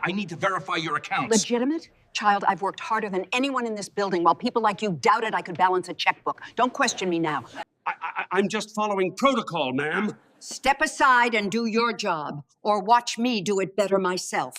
I need to verify your accounts. Legitimate? Child, I've worked harder than anyone in this building while people like you doubted I could balance a checkbook. Don't question me now. I'm just following protocol, ma'am. Step aside and do your job, or watch me do it better myself.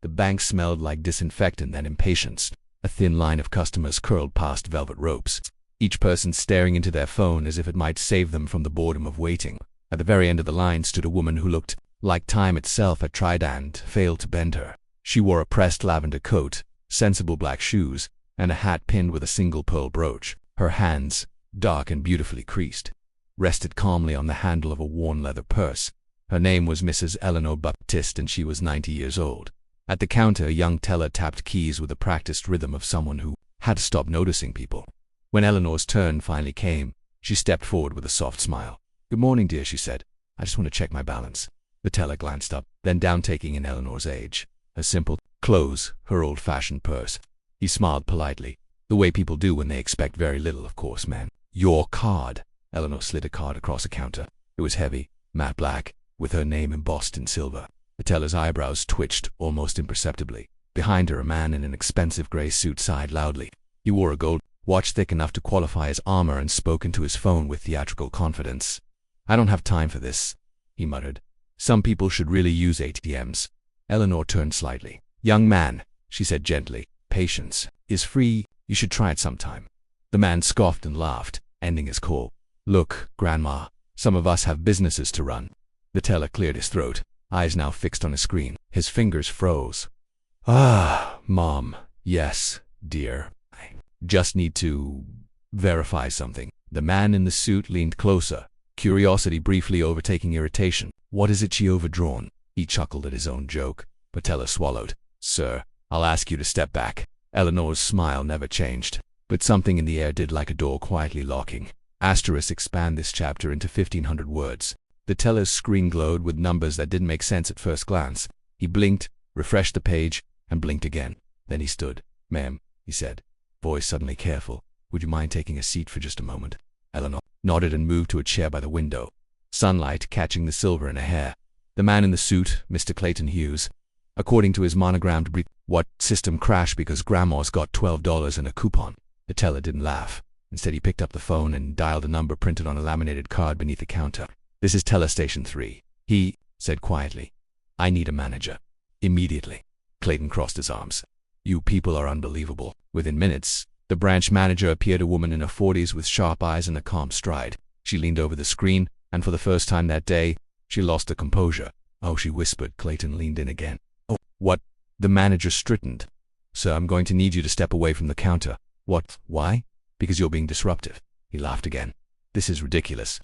The bank smelled like disinfectant and impatience. A thin line of customers curled past velvet ropes, each person staring into their phone as if it might save them from the boredom of waiting. At the very end of the line stood a woman who looked like time itself had tried and failed to bend her. She wore a pressed lavender coat, sensible black shoes, and a hat pinned with a single pearl brooch. Her hands, dark and beautifully creased, rested calmly on the handle of a worn leather purse. Her name was Mrs. Eleanor Baptiste, and she was 90 years old. At the counter, a young teller tapped keys with the practiced rhythm of someone who had stopped noticing people. When Eleanor's turn finally came, she stepped forward with a soft smile. "Good morning, dear," she said. "I just want to check my balance." The teller glanced up, then down, taking in Eleanor's age, her simple clothes, her old-fashioned purse. He smiled politely, the way people do when they expect very little, of course, man. "Your card." Eleanor slid a card across the counter. It was heavy, matte black, with her name embossed in silver. The teller's eyebrows twitched almost imperceptibly. Behind her, a man in an expensive gray suit sighed loudly. He wore a gold watch thick enough to qualify as armor and spoke into his phone with theatrical confidence. "I don't have time for this," he muttered. "Some people should really use ATMs." Eleanor turned slightly. "Young man," she said gently, "patience is free. You should try it sometime." The man scoffed and laughed, ending his call. "Look, Grandma, some of us have businesses to run." The teller cleared his throat, eyes now fixed on his screen. His fingers froze. "Ah, Mom. Yes, dear. I just need to verify something." The man in the suit leaned closer, curiosity briefly overtaking irritation. "What is it she overdrawn?" He chuckled at his own joke, but teller swallowed. "Sir, I'll ask you to step back." Eleanor's smile never changed, but something in the air did, like a door quietly locking. Expand this chapter into 1,500 words. The teller's screen glowed with numbers that didn't make sense at first glance. He blinked, refreshed the page, and blinked again. Then he stood. "Ma'am," he said, voice suddenly careful, "would you mind taking a seat for just a moment?" Eleanor nodded and moved to a chair by the window, sunlight catching the silver in her hair. The man in the suit, Mr. Clayton Hughes, according to his monogrammed brief, "What system crashed because Grandma's got $12 in a coupon?" The teller didn't laugh. Instead, he picked up the phone and dialed a number printed on a laminated card beneath the counter. "This is Teller Station 3. He said quietly, "I need a manager. Immediately." Clayton crossed his arms. "You people are unbelievable." Within minutes, the branch manager appeared, a woman in her 40s with sharp eyes and a calm stride. She leaned over the screen, and for the first time that day, she lost her composure. "Oh," she whispered. Clayton leaned in again. "Oh, what?" The manager straightened. "Sir, I'm going to need you to step away from the counter." "What? Why?" "Because you're being disruptive." He laughed again. "This is ridiculous."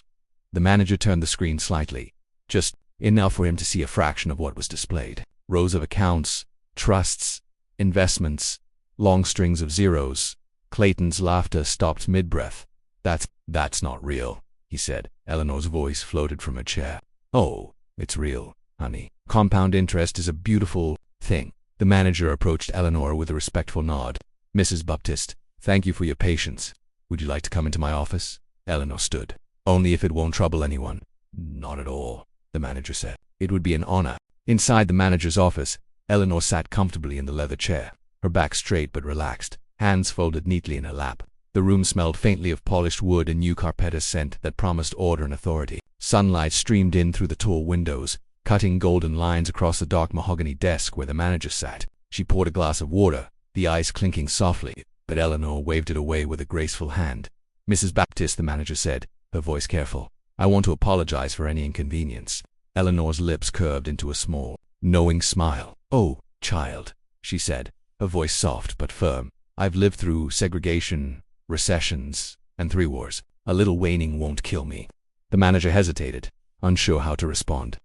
The manager turned the screen slightly, just enough for him to see a fraction of what was displayed. Rows of accounts, trusts, investments, long strings of zeros. Clayton's laughter stopped mid-breath. That's not real," he said. Eleanor's voice floated from her chair. "Oh, it's real, honey. Compound interest is a beautiful thing." The manager approached Eleanor with a respectful nod. "Mrs. Baptiste, thank you for your patience. Would you like to come into my office?" Eleanor stood. "Only if it won't trouble anyone." "Not at all," the manager said. "It would be an honor." Inside the manager's office, Eleanor sat comfortably in the leather chair, her back straight but relaxed, hands folded neatly in her lap. The room smelled faintly of polished wood and new carpet, a scent that promised order and authority. Sunlight streamed in through the tall windows, cutting golden lines across the dark mahogany desk where the manager sat. She poured a glass of water, the ice clinking softly, but Eleanor waved it away with a graceful hand. "Mrs. Baptiste," the manager said, her voice careful, "I want to apologize for any inconvenience." Eleanor's lips curved into a small, knowing smile. "Oh, child," she said, her voice soft but firm. "I've lived through segregation, recessions, and 3 wars. A little waning won't kill me." The manager hesitated, unsure how to respond.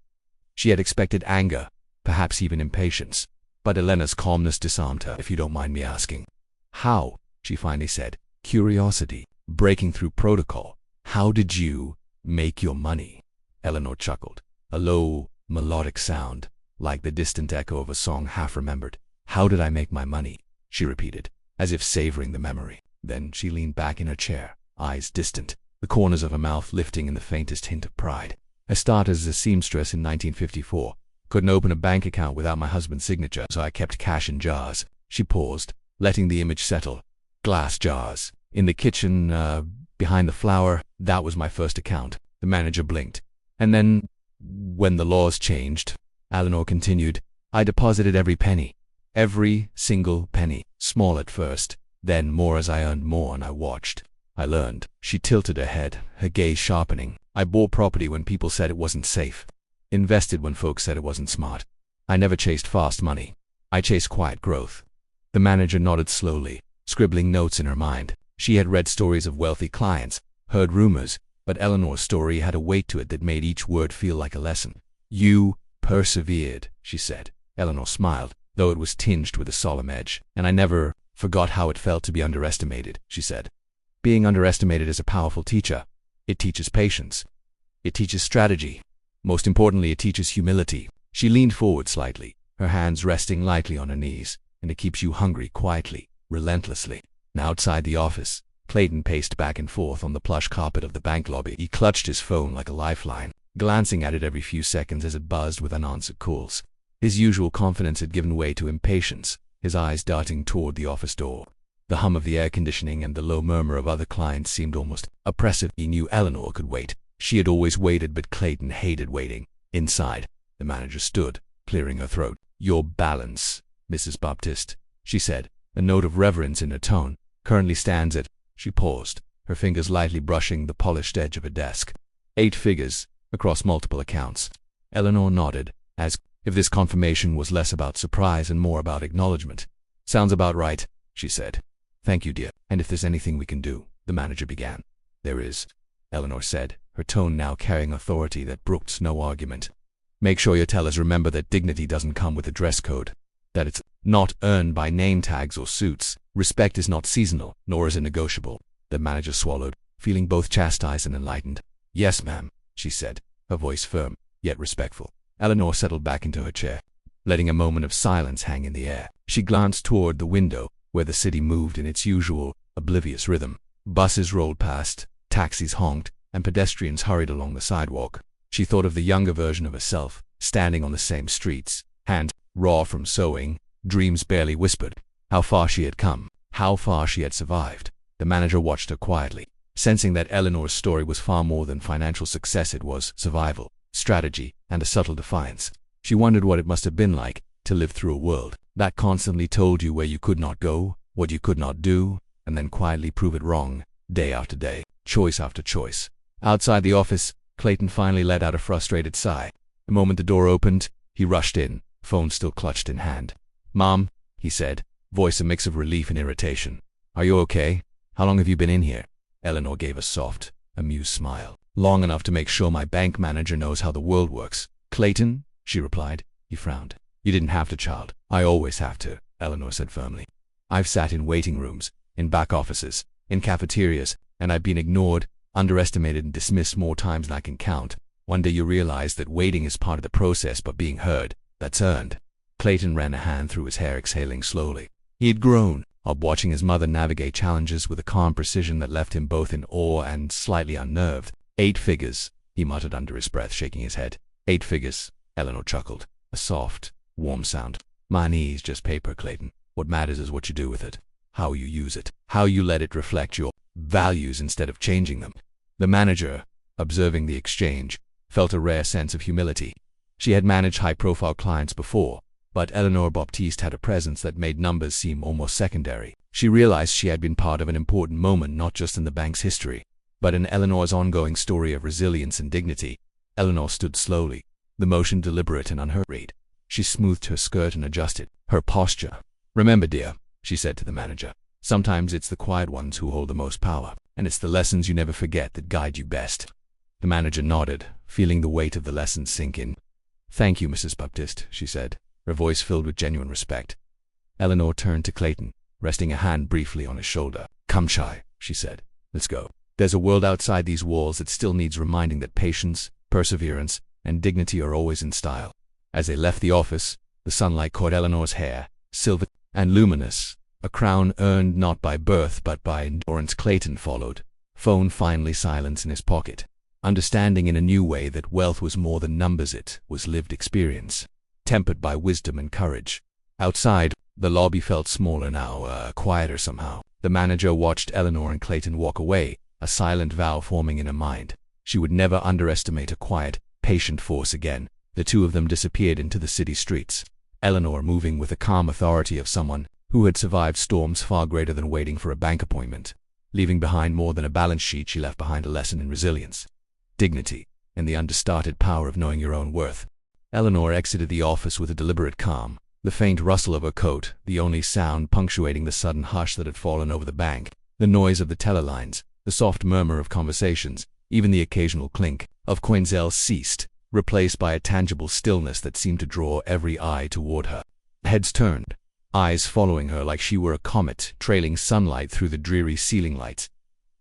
She had expected anger, perhaps even impatience, but Eleanor's calmness disarmed her. "If you don't mind me asking." "How?" she finally said. Curiosity, breaking through protocol. "How did you make your money?" Eleanor chuckled, a low, melodic sound, like the distant echo of a song half remembered. "How did I make my money?" she repeated, as if savoring the memory. Then she leaned back in her chair, eyes distant, the corners of her mouth lifting in the faintest hint of pride. "I started as a seamstress in 1954, Couldn't open a bank account without my husband's signature, so I kept cash in jars. She paused, letting the image settle. Glass jars. In the kitchen, behind the flour, that was my first account. The manager blinked. And then, when the laws changed, Eleanor continued, I deposited every penny. Every single penny. Small at first, then more as I earned more, and I watched. I learned. She tilted her head, her gaze sharpening. I bought property when people said it wasn't safe. Invested when folks said it wasn't smart. I never chased fast money. I chased quiet growth. The manager nodded slowly, scribbling notes in her mind. She had read stories of wealthy clients, heard rumors, but Eleanor's story had a weight to it that made each word feel like a lesson. You persevered, she said. Eleanor smiled, though it was tinged with a solemn edge. And I never forgot how it felt to be underestimated, she said. Being underestimated is a powerful teacher. It teaches patience. It teaches strategy. Most importantly, it teaches humility. She leaned forward slightly, her hands resting lightly on her knees, and it keeps you hungry quietly, relentlessly. Now outside the office, Clayton paced back and forth on the plush carpet of the bank lobby. He clutched his phone like a lifeline, glancing at it every few seconds as it buzzed with unanswered calls. His usual confidence had given way to impatience, his eyes darting toward the office door. The hum of the air conditioning and the low murmur of other clients seemed almost oppressive. He knew Eleanor could wait. She had always waited, but Clayton hated waiting. Inside, the manager stood, clearing her throat. Your balance, Mrs. Baptiste, she said, a note of reverence in her tone, currently stands at... She paused, her fingers lightly brushing the polished edge of her desk. 8 figures, across multiple accounts. Eleanor nodded, as if this confirmation was less about surprise and more about acknowledgement. Sounds about right, she said. Thank you, dear. And if there's anything we can do, the manager began. There is, Eleanor said, her tone now carrying authority that brooked no argument. Make sure your tellers remember that dignity doesn't come with a dress code, that it's not earned by name tags or suits. Respect is not seasonal, nor is it negotiable. The manager swallowed, feeling both chastised and enlightened. Yes, ma'am, she said, her voice firm, yet respectful. Eleanor settled back into her chair, letting a moment of silence hang in the air. She glanced toward the window, where the city moved in its usual, oblivious rhythm. Buses rolled past, taxis honked, and pedestrians hurried along the sidewalk. She thought of the younger version of herself, standing on the same streets, hands raw from sewing, dreams barely whispered. How far she had come, how far she had survived. The manager watched her quietly, sensing that Eleanor's story was far more than financial success. It was survival, strategy, and a subtle defiance. She wondered what it must have been like to live through a world that constantly told you where you could not go, what you could not do, and then quietly prove it wrong, day after day, choice after choice. Outside the office, Clayton finally let out a frustrated sigh. The moment the door opened, he rushed in, phone still clutched in hand. Mom, he said, voice a mix of relief and irritation. Are you okay? How long have you been in here? Eleanor gave a soft, amused smile. Long enough to make sure my bank manager knows how the world works. Clayton, she replied. He frowned. You didn't have to, child. I always have to, Eleanor said firmly. I've sat in waiting rooms, in back offices, in cafeterias, and I've been ignored, underestimated, and dismissed more times than I can count. One day you realize that waiting is part of the process, but being heard, that's earned. Clayton ran a hand through his hair, exhaling slowly. He had grown up watching his mother navigate challenges with a calm precision that left him both in awe and slightly unnerved. 8 figures, he muttered under his breath, shaking his head. 8 figures, Eleanor chuckled. A soft, warm sound. Money is just paper, Clayton. What matters is what you do with it, how you use it, how you let it reflect your values instead of changing them. The manager, observing the exchange, felt a rare sense of humility. She had managed high-profile clients before, but Eleanor Baptiste had a presence that made numbers seem almost secondary. She realized she had been part of an important moment, not just in the bank's history, but in Eleanor's ongoing story of resilience and dignity. Eleanor stood slowly, the motion deliberate and unhurried. She smoothed her skirt and adjusted her posture. Remember, dear, she said to the manager, sometimes it's the quiet ones who hold the most power, and it's the lessons you never forget that guide you best. The manager nodded, feeling the weight of the lessons sink in. Thank you, Mrs. Baptiste, she said, her voice filled with genuine respect. Eleanor turned to Clayton, resting a hand briefly on his shoulder. Come, Shy, she said. Let's go. There's a world outside these walls that still needs reminding that patience, perseverance, and dignity are always in style. As they left the office, the sunlight caught Eleanor's hair, silver and luminous, a crown earned not by birth but by endurance. Clayton followed, phone finally silent in his pocket, understanding in a new way that wealth was more than numbers, it was lived experience. tempered by wisdom and courage. Outside, the lobby felt smaller now, quieter somehow. The manager watched Eleanor and Clayton walk away, a silent vow forming in her mind. She would never underestimate a quiet, patient force again. The two of them disappeared into the city streets, Eleanor moving with the calm authority of someone who had survived storms far greater than waiting for a bank appointment. Leaving behind more than a balance sheet, she left behind a lesson in resilience, dignity, and the understated power of knowing your own worth. Eleanor exited the office with a deliberate calm, the faint rustle of her coat, the only sound punctuating the sudden hush that had fallen over the bank, the noise of the teller lines, the soft murmur of conversations, even the occasional clink of coincidental ceased, replaced by a tangible stillness that seemed to draw every eye toward her. Heads turned, eyes following her like she were a comet trailing sunlight through the dreary ceiling lights.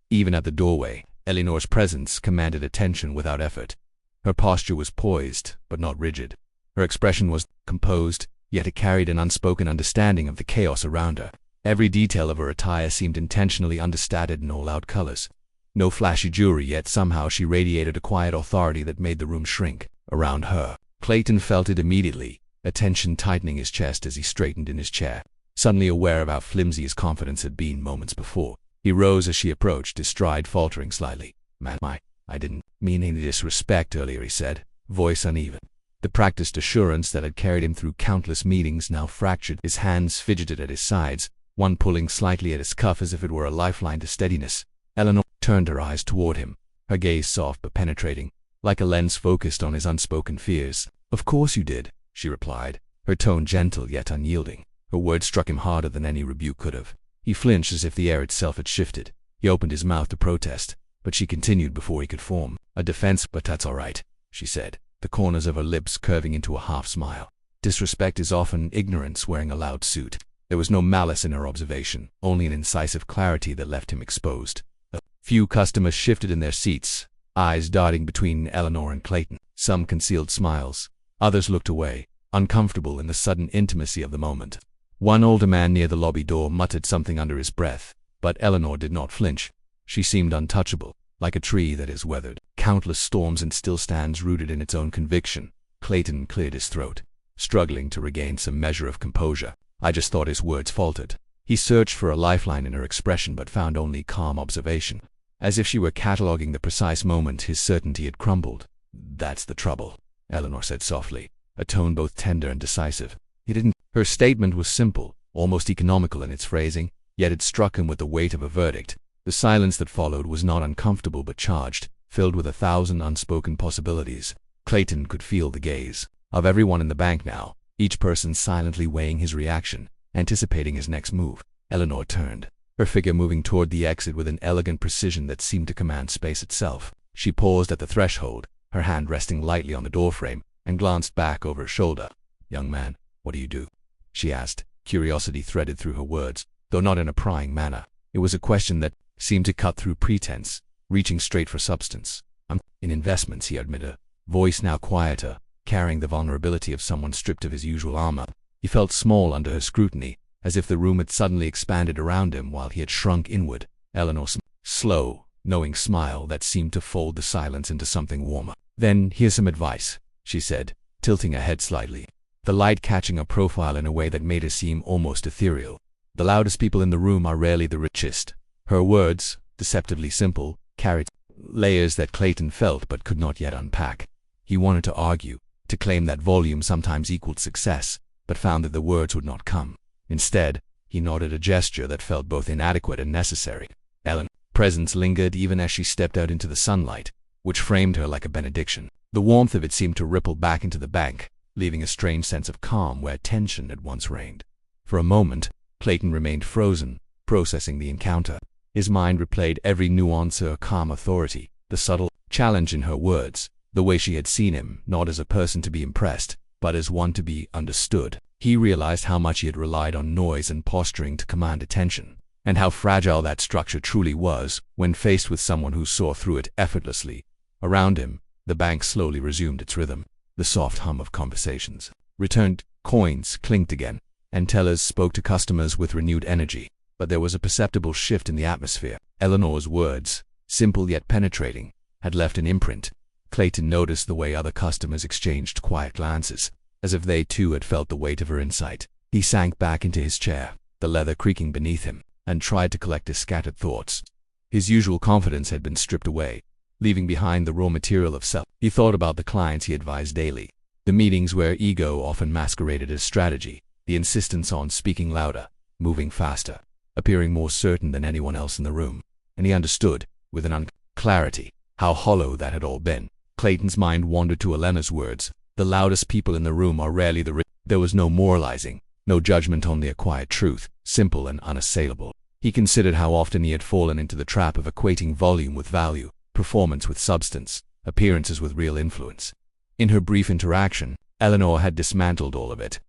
Even at the doorway, Eleanor's presence commanded attention without effort. Her posture was poised, but not rigid. Her expression was composed, yet it carried an unspoken understanding of the chaos around her. Every detail of her attire seemed intentionally understated in all-out colors. No flashy jewelry, yet somehow she radiated a quiet authority that made the room shrink around her. Clayton felt it immediately, a tension tightening his chest as he straightened in his chair, suddenly aware of how flimsy his confidence had been moments before. He rose as she approached, his stride faltering slightly. "Man, I didn't mean any disrespect earlier," he said, voice uneven. The practiced assurance that had carried him through countless meetings now fractured. His hands fidgeted at his sides, one pulling slightly at his cuff as if it were a lifeline to steadiness. Eleanor turned her eyes toward him, her gaze soft but penetrating, like a lens focused on his unspoken fears. "Of course you did," she replied, her tone gentle yet unyielding. Her words struck him harder than any rebuke could have. He flinched as if the air itself had shifted. He opened his mouth to protest, but she continued before he could form a defense. "But that's all right," she said, the corners of her lips curving into a half-smile. "Disrespect is often ignorance wearing a loud suit." There was no malice in her observation, only an incisive clarity that left him exposed. A few customers shifted in their seats, eyes darting between Eleanor and Clayton. Some concealed smiles, others looked away, uncomfortable in the sudden intimacy of the moment. One older man near the lobby door muttered something under his breath, but Eleanor did not flinch. She seemed untouchable, like a tree that has weathered countless storms and still stands rooted in its own conviction. Clayton cleared his throat, struggling to regain some measure of composure. "I just thought," his words faltered. He searched for a lifeline in her expression but found only calm observation. As if she were cataloging the precise moment his certainty had crumbled. "That's the trouble," Eleanor said softly, a tone both tender and decisive. He didn't. Her statement was simple, almost economical in its phrasing, yet it struck him with the weight of a verdict. The silence that followed was not uncomfortable but charged, filled with 1,000 unspoken possibilities. Clayton could feel the gaze of everyone in the bank now, each person silently weighing his reaction, anticipating his next move. Eleanor turned, her figure moving toward the exit with an elegant precision that seemed to command space itself. She paused at the threshold, her hand resting lightly on the doorframe, and glanced back over her shoulder. "Young man, what do you do?" she asked, curiosity threaded through her words, though not in a prying manner. It was a question that seemed to cut through pretense, reaching straight for substance. "I'm in investments," he admitted, voice now quieter, carrying the vulnerability of someone stripped of his usual armor. He felt small under her scrutiny, as if the room had suddenly expanded around him while he had shrunk inward. Eleanor's slow, knowing smile that seemed to fold the silence into something warmer. "Then here's some advice," she said, tilting her head slightly, the light catching her profile in a way that made her seem almost ethereal. "The loudest people in the room are rarely the richest." Her words, deceptively simple, carried layers that Clayton felt but could not yet unpack. He wanted to argue, to claim that volume sometimes equaled success, but found that the words would not come. Instead, he nodded, a gesture that felt both inadequate and necessary. Eleanor's presence lingered even as she stepped out into the sunlight, which framed her like a benediction. The warmth of it seemed to ripple back into the bank, leaving a strange sense of calm where tension had once reigned. For a moment, Clayton remained frozen, processing the encounter. His mind replayed every nuance of her calm authority, the subtle challenge in her words, the way she had seen him, not as a person to be impressed, but as one to be understood. He realized how much he had relied on noise and posturing to command attention, and how fragile that structure truly was when faced with someone who saw through it effortlessly. Around him, the bank slowly resumed its rhythm. The soft hum of conversations returned, coins clinked again, and tellers spoke to customers with renewed energy. But there was a perceptible shift in the atmosphere. Eleanor's words, simple yet penetrating, had left an imprint. Clayton noticed the way other customers exchanged quiet glances, as if they too had felt the weight of her insight. He sank back into his chair, the leather creaking beneath him, and tried to collect his scattered thoughts. His usual confidence had been stripped away, leaving behind the raw material of self. He thought about the clients he advised daily, the meetings where ego often masqueraded as strategy, the insistence on speaking louder, moving faster, appearing more certain than anyone else in the room. And he understood, with an clarity, how hollow that had all been. Clayton's mind wandered to Elena's words. The loudest people in the room are rarely the rich. There was no moralizing, no judgment, only a quiet truth, simple and unassailable. He considered how often he had fallen into the trap of equating volume with value, performance with substance, appearances with real influence. In her brief interaction, Eleanor had dismantled all of it,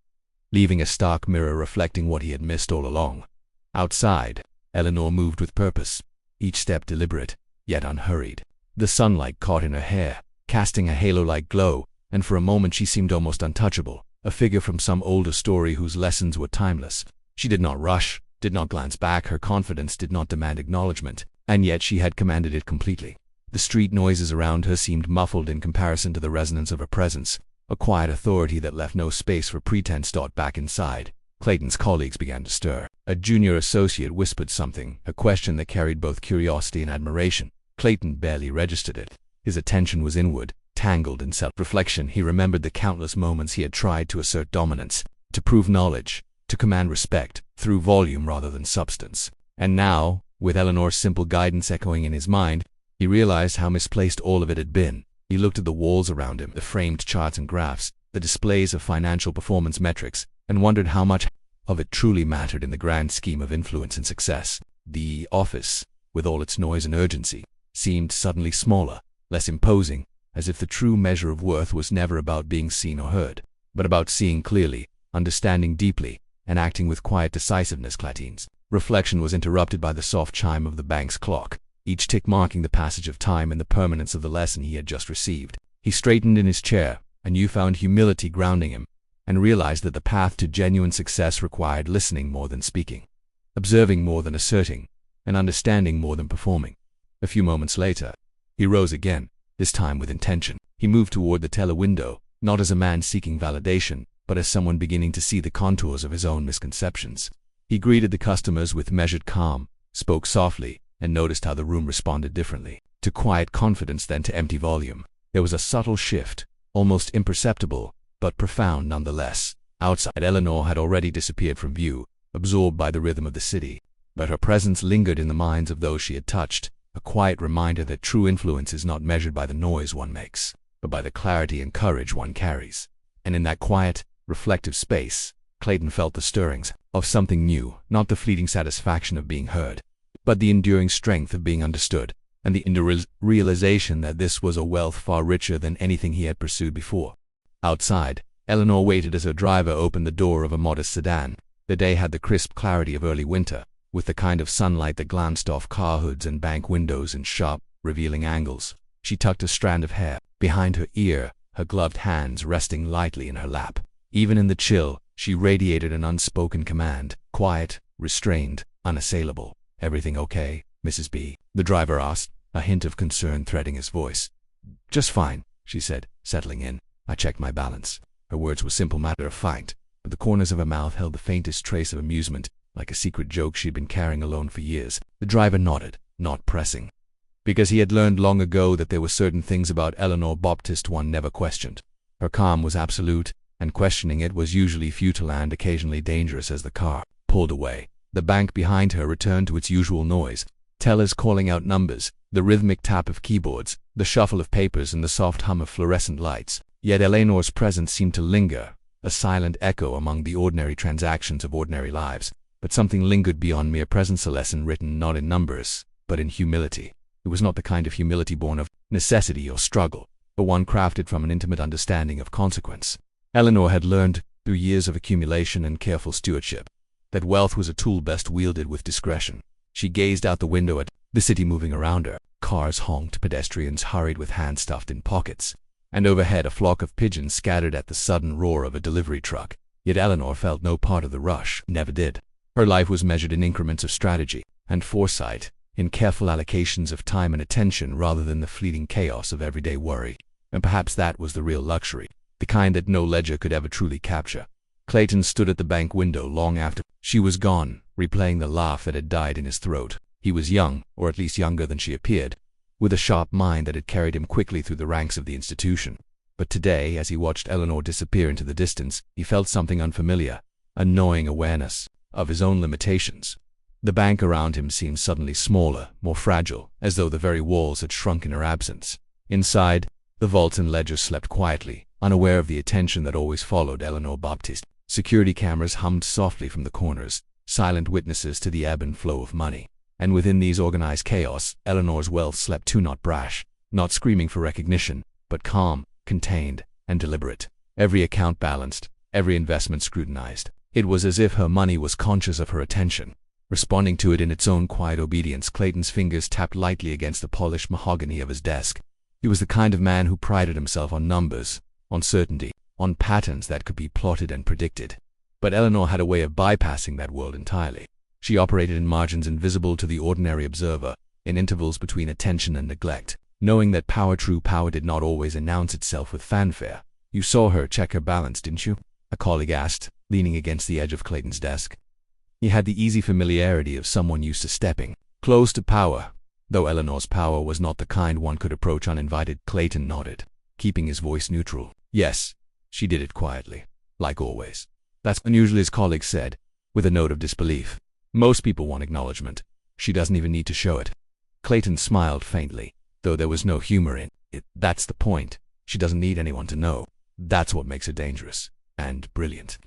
leaving a stark mirror reflecting what he had missed all along. Outside, Eleanor moved with purpose, each step deliberate, yet unhurried. The sunlight caught in her hair, casting a halo-like glow, and for a moment she seemed almost untouchable, a figure from some older story whose lessons were timeless. She did not rush, did not glance back, her confidence did not demand acknowledgement, and yet she had commanded it completely. The street noises around her seemed muffled in comparison to the resonance of her presence, a quiet authority that left no space for pretense. Back inside, Clayton's colleagues began to stir. A junior associate whispered something, a question that carried both curiosity and admiration. Clayton barely registered it. His attention was inward, tangled in self-reflection. He remembered the countless moments he had tried to assert dominance, to prove knowledge, to command respect, through volume rather than substance. And now, with Eleanor's simple guidance echoing in his mind, he realized how misplaced all of it had been. He looked at the walls around him, the framed charts and graphs, the displays of financial performance metrics, and wondered how much of it truly mattered in the grand scheme of influence and success. The office, with all its noise and urgency, seemed suddenly smaller, less imposing, as if the true measure of worth was never about being seen or heard, but about seeing clearly, understanding deeply, and acting with quiet decisiveness. Clayton's reflection was interrupted by the soft chime of the bank's clock, each tick marking the passage of time and the permanence of the lesson he had just received. He straightened in his chair, a newfound humility grounding him, and realized that the path to genuine success required listening more than speaking, observing more than asserting, and understanding more than performing. A few moments later, he rose again, this time with intention. He moved toward the teller window, not as a man seeking validation, but as someone beginning to see the contours of his own misconceptions. He greeted the customers with measured calm, spoke softly, and noticed how the room responded differently, to quiet confidence than to empty volume. There was a subtle shift, almost imperceptible, but profound nonetheless. Outside, Eleanor had already disappeared from view, absorbed by the rhythm of the city, but her presence lingered in the minds of those she had touched, a quiet reminder that true influence is not measured by the noise one makes, but by the clarity and courage one carries. And in that quiet, reflective space, Clayton felt the stirrings of something new, not the fleeting satisfaction of being heard, but the enduring strength of being understood, and the realization that this was a wealth far richer than anything he had pursued before. Outside, Eleanor waited as her driver opened the door of a modest sedan. The day had the crisp clarity of early winter, with the kind of sunlight that glanced off car hoods and bank windows in sharp, revealing angles. She tucked a strand of hair behind her ear, her gloved hands resting lightly in her lap. Even in the chill, she radiated an unspoken command, quiet, restrained, unassailable. "Everything okay, Mrs. B?" the driver asked, a hint of concern threading his voice. "Just fine," she said, settling in. "I checked my balance." Her words were simple, matter of fact, but the corners of her mouth held the faintest trace of amusement, like a secret joke she'd been carrying alone for years. The driver nodded, not pressing, because he had learned long ago that there were certain things about Eleanor Baptiste one never questioned. Her calm was absolute, and questioning it was usually futile and occasionally dangerous. As the car pulled away, the bank behind her returned to its usual noise, tellers calling out numbers, the rhythmic tap of keyboards, the shuffle of papers, and the soft hum of fluorescent lights. Yet Eleanor's presence seemed to linger, a silent echo among the ordinary transactions of ordinary lives. But something lingered beyond mere presence, a lesson written not in numbers, but in humility. It was not the kind of humility born of necessity or struggle, but one crafted from an intimate understanding of consequence. Eleanor had learned, through years of accumulation and careful stewardship, that wealth was a tool best wielded with discretion. She gazed out the window at the city moving around her. Cars honked, pedestrians hurried with hands stuffed in pockets, and overhead a flock of pigeons scattered at the sudden roar of a delivery truck. Yet Eleanor felt no part of the rush, never did. Her life was measured in increments of strategy and foresight, in careful allocations of time and attention rather than the fleeting chaos of everyday worry. And perhaps that was the real luxury. the kind that no ledger could ever truly capture. Clayton stood at the bank window long after she was gone, replaying the laugh that had died in his throat. He was young, or at least younger than she appeared, with a sharp mind that had carried him quickly through the ranks of the institution. But today, as he watched Eleanor disappear into the distance, he felt something unfamiliar, a gnawing awareness of his own limitations. The bank around him seemed suddenly smaller, more fragile, as though the very walls had shrunk in her absence. Inside, the vaults and ledgers slept quietly, unaware of the attention that always followed Eleanor Baptiste. Security cameras hummed softly from the corners, silent witnesses to the ebb and flow of money. And within these organized chaos, Eleanor's wealth slept too, not brash, not screaming for recognition, but calm, contained, and deliberate. Every account balanced, every investment scrutinized. It was as if her money was conscious of her attention, responding to it in its own quiet obedience. Clayton's fingers tapped lightly against the polished mahogany of his desk. He was the kind of man who prided himself on numbers, on certainty, on patterns that could be plotted and predicted. But Eleanor had a way of bypassing that world entirely. She operated in margins invisible to the ordinary observer, in intervals between attention and neglect, knowing that true power did not always announce itself with fanfare. "You saw her check her balance, didn't you?" a colleague asked, leaning against the edge of Clayton's desk. He had the easy familiarity of someone used to stepping close to power, though Eleanor's power was not the kind one could approach uninvited. Clayton nodded, keeping his voice neutral. Yes, she did it quietly, like always. That's unusual, his colleague said, with a note of disbelief. Most people want acknowledgement. She doesn't even need to show it. Clayton smiled faintly, though there was no humor in it. That's the point. She doesn't need anyone to know. That's what makes her dangerous and brilliant.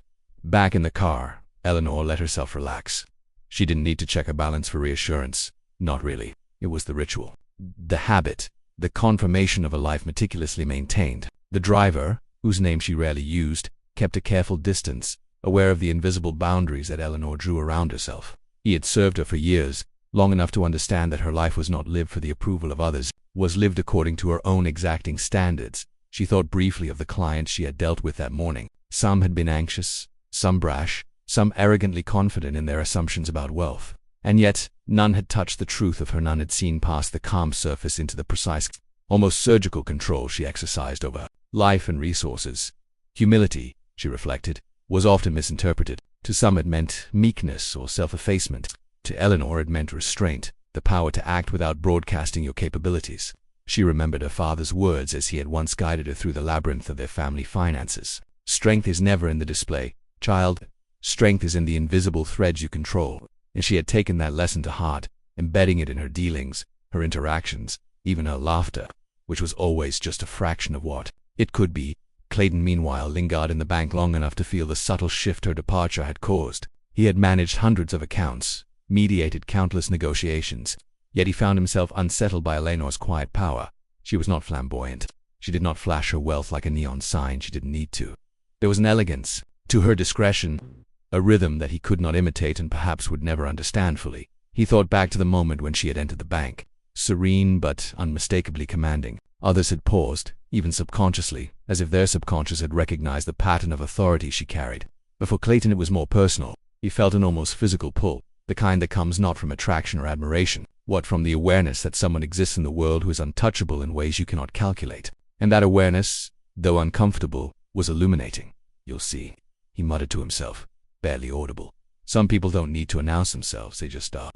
Back in the car, Eleanor let herself relax. She didn't need to check her balance for reassurance. Not really. It was the ritual, the habit, the confirmation of a life meticulously maintained. The driver, whose name she rarely used, kept a careful distance, aware of the invisible boundaries that Eleanor drew around herself. He had served her for years, long enough to understand that her life was not lived for the approval of others, was lived according to her own exacting standards. She thought briefly of the clients she had dealt with that morning. Some had been anxious, some brash, some arrogantly confident in their assumptions about wealth. And yet, none had touched the truth of her. None had seen past the calm surface into the precise, almost surgical control she exercised over life and resources. Humility, she reflected, was often misinterpreted. To some it meant meekness or self-effacement. To Eleanor it meant restraint, the power to act without broadcasting your capabilities. She remembered her father's words as he had once guided her through the labyrinth of their family finances. Strength is never in the display, child. Strength is in the invisible threads you control. And she had taken that lesson to heart, embedding it in her dealings, her interactions, even her laughter, which was always just a fraction of what it could be. Clayton, meanwhile, lingered in the bank long enough to feel the subtle shift her departure had caused. He had managed hundreds of accounts, mediated countless negotiations, yet he found himself unsettled by Eleanor's quiet power. She was not flamboyant. She did not flash her wealth like a neon sign. She didn't need to. There was an elegance to her discretion, a rhythm that he could not imitate and perhaps would never understand fully. He thought back to the moment when she had entered the bank, serene but unmistakably commanding. Others had paused, even subconsciously, as if their subconscious had recognized the pattern of authority she carried. But for Clayton it was more personal. He felt an almost physical pull, the kind that comes not from attraction or admiration, but from the awareness that someone exists in the world who is untouchable in ways you cannot calculate. And that awareness, though uncomfortable, was illuminating. "You'll see," he muttered to himself, barely audible. "Some people don't need to announce themselves, they just are."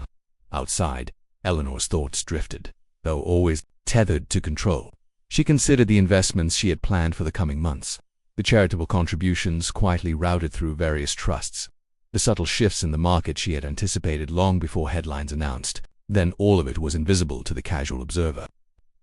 Outside, Eleanor's thoughts drifted, though always tethered to control. She considered the investments she had planned for the coming months, the charitable contributions quietly routed through various trusts, the subtle shifts in the market she had anticipated long before headlines announced. Then all of it was invisible to the casual observer.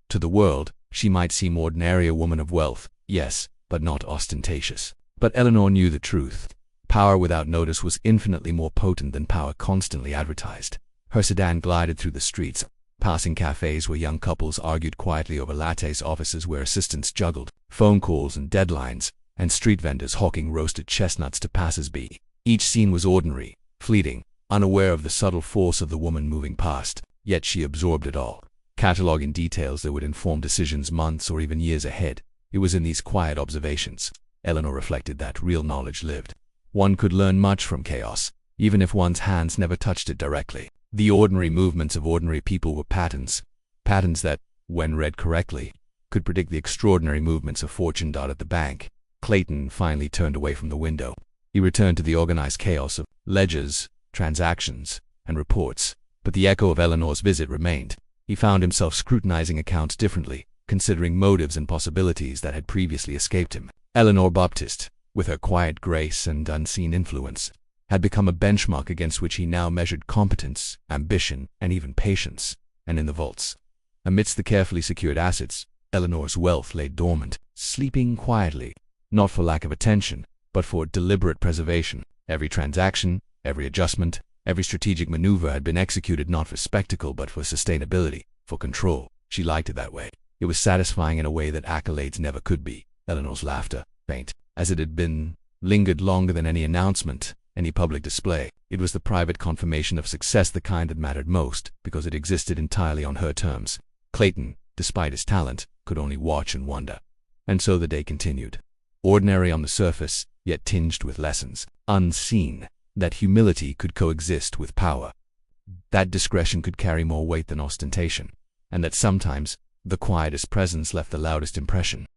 To the world, she might seem ordinary, a woman of wealth, yes, but not ostentatious. But Eleanor knew the truth. Power without notice was infinitely more potent than power constantly advertised. Her sedan glided through the streets, passing cafes where young couples argued quietly over lattes, offices where assistants juggled phone calls and deadlines, and street vendors hawking roasted chestnuts to passers-by. Each scene was ordinary, fleeting, unaware of the subtle force of the woman moving past, yet she absorbed it all, cataloging details that would inform decisions months or even years ahead. It was in these quiet observations, Eleanor reflected, that real knowledge lived. One could learn much from chaos, even if one's hands never touched it directly. The ordinary movements of ordinary people were patterns that, when read correctly, could predict the extraordinary movements of fortune. At the bank, Clayton finally turned away from the window. He returned to the organized chaos of ledgers, transactions, and reports, but the echo of Eleanor's visit remained. He found himself scrutinizing accounts differently, considering motives and possibilities that had previously escaped him. Eleanor Baptiste, with her quiet grace and unseen influence, had become a benchmark against which he now measured competence, ambition, and even patience. And in the vaults, amidst the carefully secured assets, Eleanor's wealth lay dormant, sleeping quietly, not for lack of attention, but for deliberate preservation. Every transaction, every adjustment, every strategic maneuver had been executed not for spectacle but for sustainability, for control. She liked it that way. It was satisfying in a way that accolades never could be. Eleanor's laughter, faint as it had been, lingered longer than any announcement, any public display. It was the private confirmation of success, the kind that mattered most, because it existed entirely on her terms. Clayton, despite his talent, could only watch and wonder. And so the day continued. Ordinary on the surface, yet tinged with lessons. Unseen, that humility could coexist with power. That discretion could carry more weight than ostentation. And that sometimes, the quietest presence left the loudest impression.